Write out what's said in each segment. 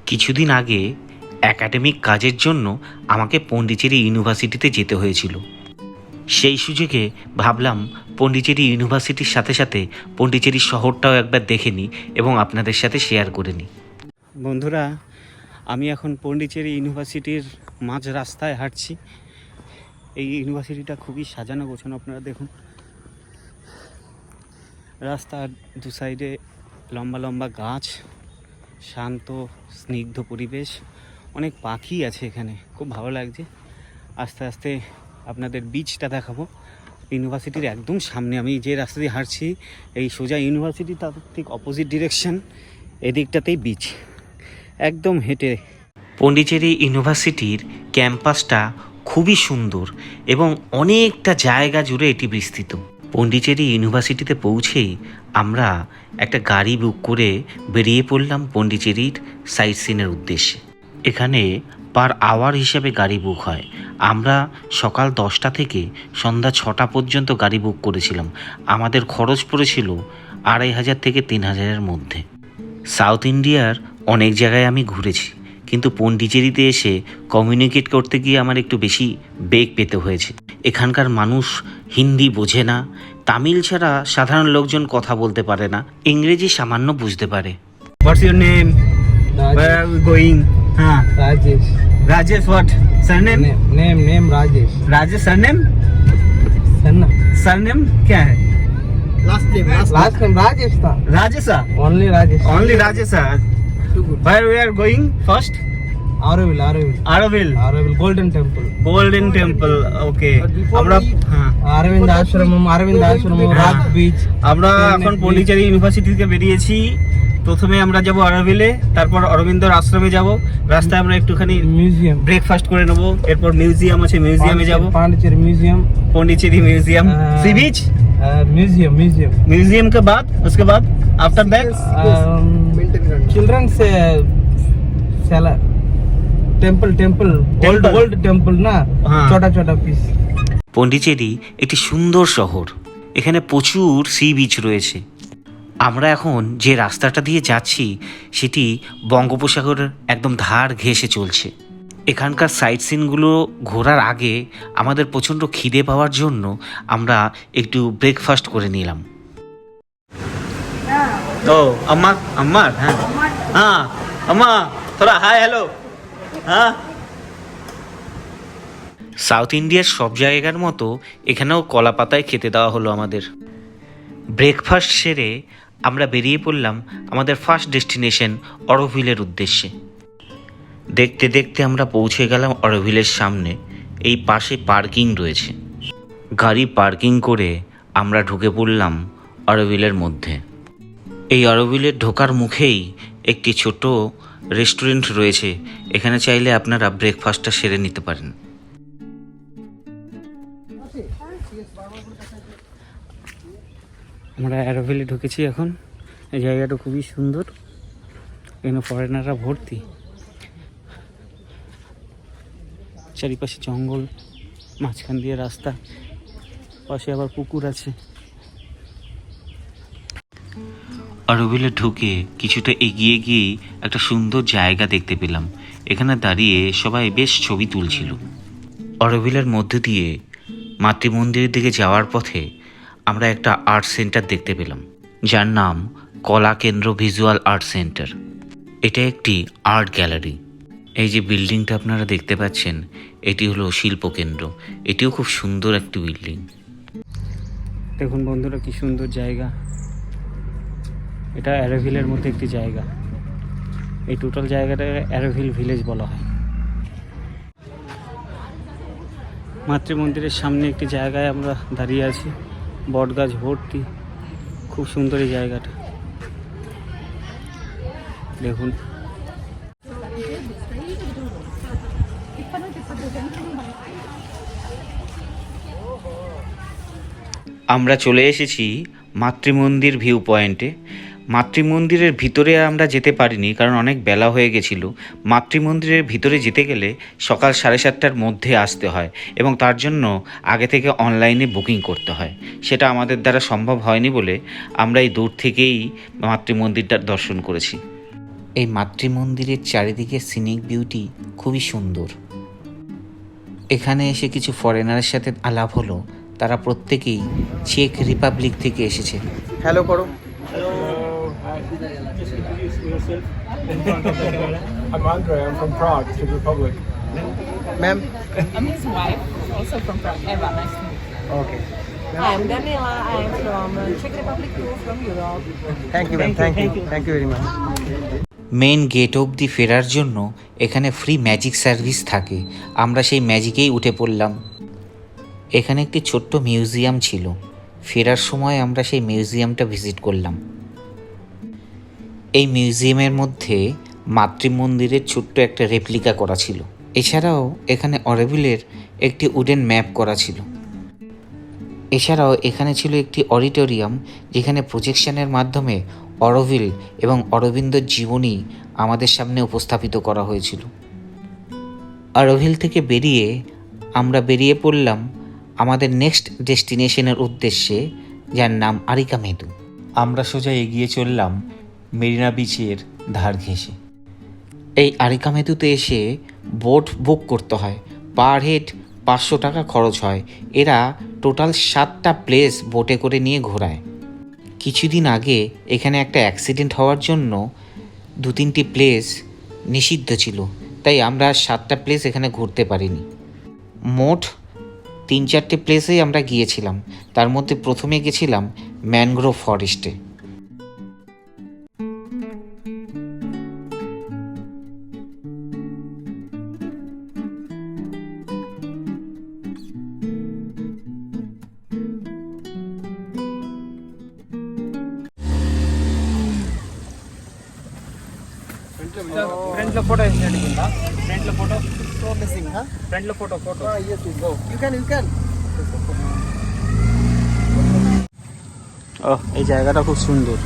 কিছুদিন আগে একাডেমিক কাজের জন্য আমাকে পন্ডিচেরি ইউনিভার্সিটিতে যেতে হয়েছিল। সেই সুযোগে ভাবলাম পন্ডিচেরি ইউনিভার্সিটির সাথে সাথে পন্ডিচেরি শহরটাও একবার দেখে নিই এবং আপনাদের সাথে শেয়ার করে নিই। বন্ধুরা, আমি এখন পন্ডিচেরি ইউনিভার্সিটির মাঝ রাস্তায় হাঁটছি। এই ইউনিভার্সিটিটা খুবই সাজানো গোছানো, আপনারা দেখুন। রাস্তার দু সাইডে লম্বা লম্বা গাছ, শান্ত স্নিগ্ধ পরিবেশ, অনেক পাখি আছে এখানে, খুব ভালো লাগছে। আস্তে আস্তে আপনাদের বিচটা দেখাবো। ইউনিভার্সিটির একদম সামনে আমি যে রাস্তা দিয়ে হাঁটছি, এই সোজা ইউনিভার্সিটি, তার ঠিক অপোজিট ডিরেকশন, এদিকটাতেই বিচ। একদম হেঁটে পন্ডিচেরি ইউনিভার্সিটির ক্যাম্পাসটা খুবই সুন্দর এবং অনেকটা জায়গা জুড়ে এটি বিস্তৃত। পন্ডিচেরি ইউনিভার্সিটিতে পৌঁছেই আমরা একটা গাড়ি বুক করে বেরিয়ে পড়লাম পন্ডিচেরির সাইট সিনের উদ্দেশ্যে। এখানে পার আওয়ার হিসাবে গাড়ি বুক হয়। আমরা সকাল 10টা থেকে সন্ধ্যা 6টা পর্যন্ত গাড়ি বুক করেছিলাম। আমাদের খরচ পড়েছিল 2500 থেকে 3000-এর মধ্যে। সাউথ ইন্ডিয়ার অনেক জায়গায় আমি ঘুরেছি, কিন্তু পন্ডিচেরিতে এসে কমিউনিকেট করতে গিয়ে আমার একটু বেশি বেগ পেতে হয়েছে। এখানকার মানুষ হিন্দি বোঝে না, তামিল ছাড়া সাধারণ লোকজন কথা বলতে পারে না, ইংরেজি সামান্য বুঝতে পারে। What's your name? Where are we going? हाँ Rajesh. Rajesh what? Surname? Name Rajesh. Rajesh surname? Surname क्या है? लास्ट नेम राजेश था। Rajesh? Only Rajesh. Only Rajesh. Where we are going first? Auroville Golden Temple. Okay, আমরা अरविंद आश्रम राज बीच। আমরা এখন পন্ডিচেরি ইউনিভার্সিটি থেকে বেরিয়েছি। প্রথমে আমরা যাব আরোভিলে, তারপর অরবিন্দর আশ্রমে যাব। রাস্তায় আমরা একটুখানি মিউজিয়াম ব্রেকফাস্ট করে নেব, এরপর মিউজিয়াম আছে, মিউজিয়ামে যাব। পন্ডিচেরি মিউজিয়াম, सी बीच म्यूजियम के बाद उसके बाद आफ्टर दैट चिल्ड्रन से टेम्पल ओल्ड टेम्पल ना, छोटा पीस। পন্ডিচেরি একটি সুন্দর শহর, এখানে প্রচুর সি বিচ রয়েছে। আমরা এখন যে রাস্তাটা দিয়ে যাচ্ছি সেটি বঙ্গোপসাগরের একদম ধার ঘেঁষে চলছে। এখানকার সাইট সিনগুলো ঘোরার আগে আমাদের প্রচণ্ড খিদে পাওয়ার জন্য আমরা একটু ব্রেকফাস্ট করে নিলাম। ও আম্মার হ্যাঁ হ্যাঁ আম্মা থোড়া হাই হ্যালো। হ্যাঁ, সাউথ ইন্ডিয়ার সব জায়গার মতো এখানেও কলা পাতায় খেতে দেওয়া হলো আমাদের। ব্রেকফাস্ট সেরে আমরা বেরিয়ে পড়লাম আমাদের ফার্স্ট ডেস্টিনেশন অরোভিলের উদ্দেশ্যে। দেখতে দেখতে আমরা পৌঁছে গেলাম অরোভিলের সামনে। এই পাশে পার্কিং রয়েছে, গাড়ি পার্কিং করে আমরা ঢুকে পড়লাম অরোভিলের মধ্যে। এই অরোভিলের ঢোকার মুখেই একটি ছোট রেস্টুরেন্ট রয়েছে, এখানে চাইলে আপনারা ব্রেকফাস্টটা সেরে নিতে পারেন। আমরা অরোভিলে ঢুকেছি এখন। এই জায়গাটা খুবই সুন্দর, এখানে ফরেনাররা ভর্তি। চারিপাশে জঙ্গল, মাঝখান দিয়ে রাস্তা, পাশে আবার পুকুর আছে। অরোভিলে ঢুকে কিছুটা এগিয়ে গিয়ে একটা সুন্দর জায়গা দেখতে পেলাম। এখানে দাঁড়িয়ে সবাই বেশ ছবি তুলছিল। অরোভিলের মধ্যে দিয়ে মাতৃমন্দিরের দিকে যাওয়ার পথে আমরা একটা আর্ট সেন্টার দেখতে পেলাম, যার নাম কলা কেন্দ্র ভিজুয়াল আর্ট সেন্টার। এটা একটি আর্ট গ্যালারি। এই যে বিল্ডিংটা আপনারা দেখতে পাচ্ছেন, এটি হলো শিল্পকেন্দ্র। এটিও খুব সুন্দর একটি বিল্ডিং। দেখুন বন্ধুরা, কি সুন্দর জায়গা। এটা অরোভিলের মধ্যে একটি জায়গা। এই টোটাল জায়গাটা অরোভিল ভিলেজ বলা হয়। মাতৃমন্দিরের সামনে একটি জায়গায় আমরা দাঁড়িয়ে আছি, বট গাছ ভর্তি, খুব সুন্দর এই জায়গাটা। দেখুন, আমরা চলে এসেছি মাতৃমন্দির ভিউ পয়েন্টে। মাতৃমন্দিরের ভিতরে আমরা যেতে পারিনি কারণ অনেক বেলা হয়ে গেছিল। মাতৃমন্দিরের ভিতরে যেতে গেলে সকাল 7:30টার মধ্যে আসতে হয় এবং তার জন্য আগে থেকে অনলাইনে বুকিং করতে হয়। সেটা আমাদের দ্বারা সম্ভব হয়নি বলে আমরা এই দূর থেকেই মাতৃমন্দিরটার দর্শন করেছি। এই মাতৃমন্দিরের চারিদিকে সিনিক বিউটি খুবই সুন্দর। এখানে এসে কিছু ফরেনারের সাথে আলাপ হলো, তারা প্রত্যেকেই চেক রিপাবলিক থেকে এসেছে। হ্যালো করো। I'm Andre. I'm from Prague, Czech Republic. Ma'am. I'm his wife, also from Prague. Eva, nice to meet you. Okay. Hi, I'm Daniela. I'm from Czech Republic too, from Europe. Thank you ma'am, thank you very much. Main gate অবধি ফেরার জন্য এখানে free magic service থাকে। আমরা সেই ম্যাজিকেই উঠে পড়লাম। এখানে একটি ছোট্ট মিউজিয়াম ছিল। ফেরার সময় আমরা সেই মিউজিয়ামটা ভিজিট করলাম। এই মিউজিয়ামের মধ্যে মাতৃমন্দিরের ছোট্ট একটা রেপ্লিকা করা ছিল। এছাড়াও এখানে অরোভিলের একটি উডেন ম্যাপ করা ছিল। এছাড়াও এখানে ছিল একটি অডিটোরিয়াম যেখানে প্রজেকশনের মাধ্যমে অরোভিল এবং অরবিন্দর জীবনী আমাদের সামনে উপস্থাপিত করা হয়েছিল। অরোভিল থেকে বেরিয়ে আমরা বেরিয়ে পড়লাম আমাদের নেক্সট ডেস্টিনেশনের উদ্দেশ্যে, যার নাম আরিকামেদু। আমরা সোজা এগিয়ে চললাম মেরিনা বিচের ধার ঘেঁষে। এই আরিকামেদুতে এসে বোট বুক করতে হয়। পার হেড 500 টাকা খরচ হয়। এরা টোটাল 7টা প্লেস বোটে করে নিয়ে ঘোরায়। কিছুদিন আগে এখানে একটা অ্যাক্সিডেন্ট হওয়ার জন্য 2-3টি প্লেস নিষিদ্ধ ছিল, তাই আমরা 7টা প্লেস এখানে ঘুরতে পারিনি। মোট 3-4টে প্লেসেই আমরা গিয়েছিলাম। তার মধ্যে প্রথমে গেছিলাম ম্যানগ্রোভ ফরেস্টে। ఫ్రంట్ లో ఫోటో వేసినట్టుందా? ఫ్రంట్ లో ఫోటో మిస్సింగ్. ఫ్రంట్ లో photo yes go. You can এই জায়গাটা খুব সুন্দর।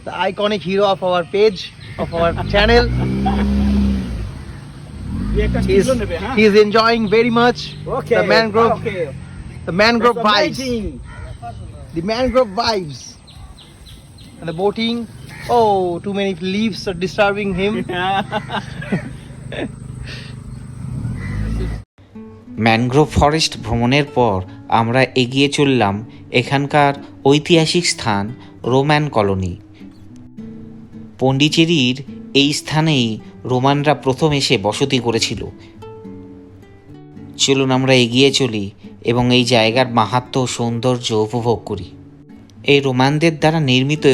The iconic hero of our page, of our channel. He's enjoying very much the mangrove vibes. The mangrove vibes. And the boating. Oh, too many leaves are disturbing him. Mangrove forest ভ্রমণের পর আমরা এগিয়ে চললাম এখানকার ঐতিহাসিক স্থান Roman colony. পন্ডিচেরির এই স্থানেই রোমানরা প্রথম এসে বসতি করেছিল। চলুন আমরা এগিয়ে চলি এবং এই জায়গার মাহাত্ম্য ও সৌন্দর্য উপভোগ করি। এই রোমানদের দ্বারা নির্মিত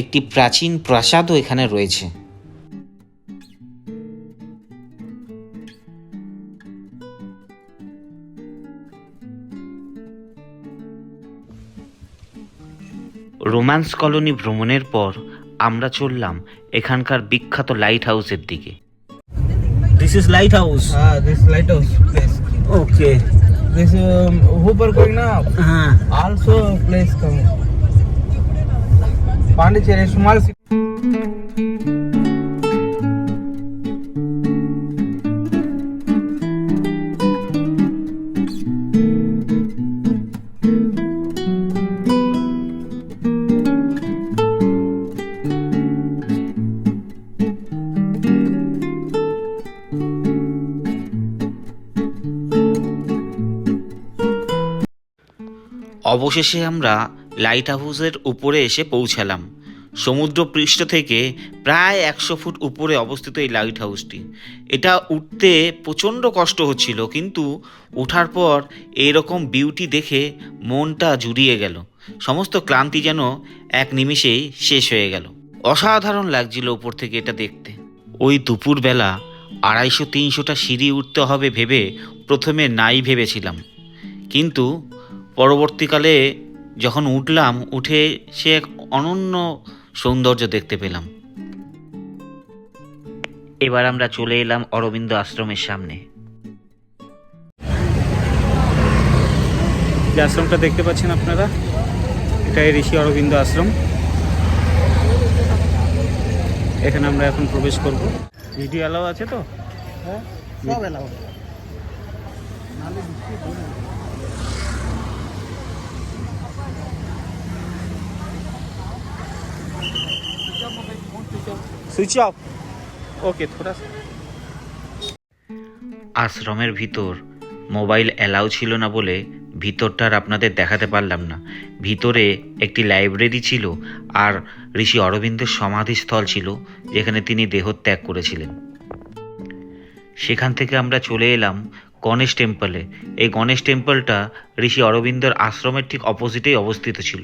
একটি প্রাচীন প্রাসাদও এখানে রয়েছে। রোমান্স কলোনি ভ্রমণের পর আমরা চললাম এখানকার বিখ্যাত লাইট হাউসের দিকে। This is light house. This lighthouse place. Okay. This Hooper going now. Also place coming. Pondicherry small city. অবশেষে আমরা লাইট হাউসের উপরে এসে পৌঁছালাম। সমুদ্র পৃষ্ঠ থেকে প্রায় 100 ফুট উপরে অবস্থিত এই লাইট হাউসটি। এটা উঠতে প্রচণ্ড কষ্ট হচ্ছিল, কিন্তু ওঠার পর এরকম বিউটি দেখে মনটা জুড়িয়ে গেল। সমস্ত ক্লান্তি যেন এক নিমিষেই শেষ হয়ে গেল। অসাধারণ লাগছিল উপর থেকে এটা দেখতে। ওই দুপুরবেলা 250-300টা সিঁড়ি উঠতে হবে ভেবে প্রথমে নাই ভেবেছিলাম, কিন্তু পরবর্তীকালে যখন উঠলাম, উঠে সে এক অনন্য সৌন্দর্য দেখতে পেলাম। এবার আমরা চলে এলাম অরবিন্দ আশ্রমের সামনে। যে আশ্রমটা দেখতে পাচ্ছেন আপনারা, এটাই ঋষি অরবিন্দ আশ্রম। এখানে আমরা এখন প্রবেশ করব। ভিডিও অ্যালাউ আছে তো? হ্যাঁ, সব এলাও। Switch off. ওকে, থোড়া সা। আশ্রমের ভিতর মোবাইল অ্যালাউ ছিল না বলে ভিতরটার আপনাদের দেখাতে পারলাম না। ভিতরে একটি লাইব্রেরি ছিল আর ঋষি অরবিন্দের সমাধিস্থল ছিল, যেখানে তিনি দেহত্যাগ করেছিলেন। সেখান থেকে আমরা চলে এলাম গণেশ টেম্পলে। এই গণেশ টেম্পলটা ঋষি অরবিন্দর আশ্রমের ঠিক অপোজিটেই অবস্থিত ছিল।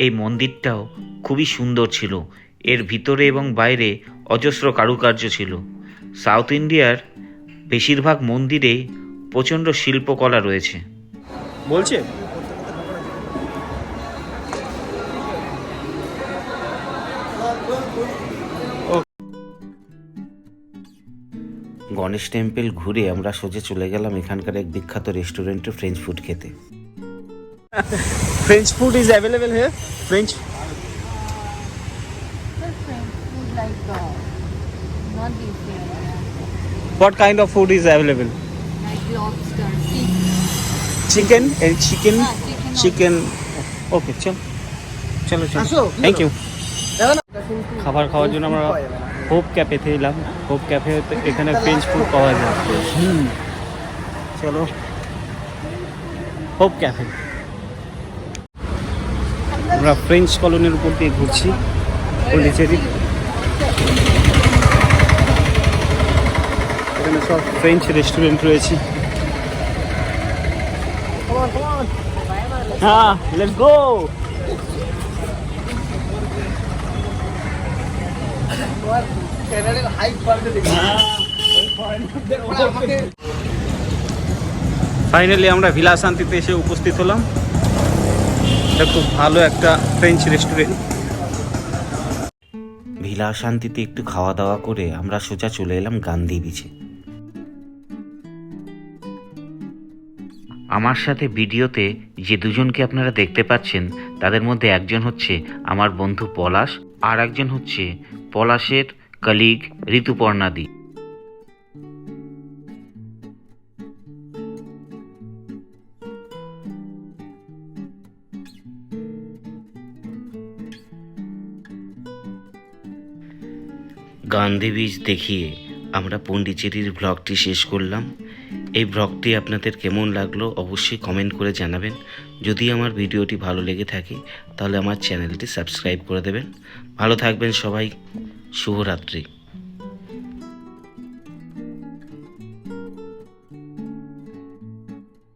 এই মন্দিরটাও খুবই সুন্দর ছিল। এর ভিতরে এবং বাইরে অজস্র কারুকার্য ছিল। সাউথ ইন্ডিয়ার বেশিরভাগ মন্দিরে প্রচণ্ড শিল্পকলা রয়েছে। বলছে গণেশ টেম্পল ঘুরে আমরা সোজা চলে গেলাম এখানকার এক বিখ্যাত রেস্টুরেন্টে ফ্রেঞ্চ ফুড খেতে। French food is available here? French Food like not this what kind of food is available? like lobster, Chicken and chicken. chicken. ওকে, চলো চলো চলো, আসো, থ্যাংক ইউ। দেখো না, খাবার খাওয়ার জন্য আমরা হোপ ক্যাফেতে এলাম। হোপ ক্যাফে এখানে ফ্রেঞ্চ ফুড পাওয়া যায়। চলো হোপ ক্যাফে। আমরা ফ্রেঞ্চ কলোনির উপর দিয়ে ঘুরছি, পন্ডিচেরি। এখানে সব ফ্রেঞ্চ রেস্টুরেন্ট রয়েছে। হ্যাঁ, লেটস গো। ক্যানাডার হাইট পারতে দেখি। ফাইনালি আমরা ভিলা শান্তিতে এসে উপস্থিত হলাম। এটা খুব ভালো একটা ফ্রেঞ্চ রেস্টুরেন্ট। ভিলা শান্তিতে একটু খাওয়া দাওয়া করে আমরা সোজা চলে এলাম গান্ধী বিচে। আমার সাথে ভিডিওতে যে দুজনকে আপনারা দেখতে পাচ্ছেন, তাদের মধ্যে একজন হচ্ছে আমার বন্ধু পলাশ, আর একজন হচ্ছে পলাশের কলিগ ঋতুপর্ণাদি। গান্ধী বীচ দেখিয়ে আমরা পন্ডিচেরির ব্লগটি শেষ করলাম। এই ব্লগটি আপনাদের কেমন লাগলো অবশ্যই কমেন্ট করে জানাবেন। যদি আমার ভিডিওটি ভালো লেগে থাকে তাহলে আমার চ্যানেলটি সাবস্ক্রাইব করে দেবেন। ভালো থাকবেন সবাই, শুভরাত্রি।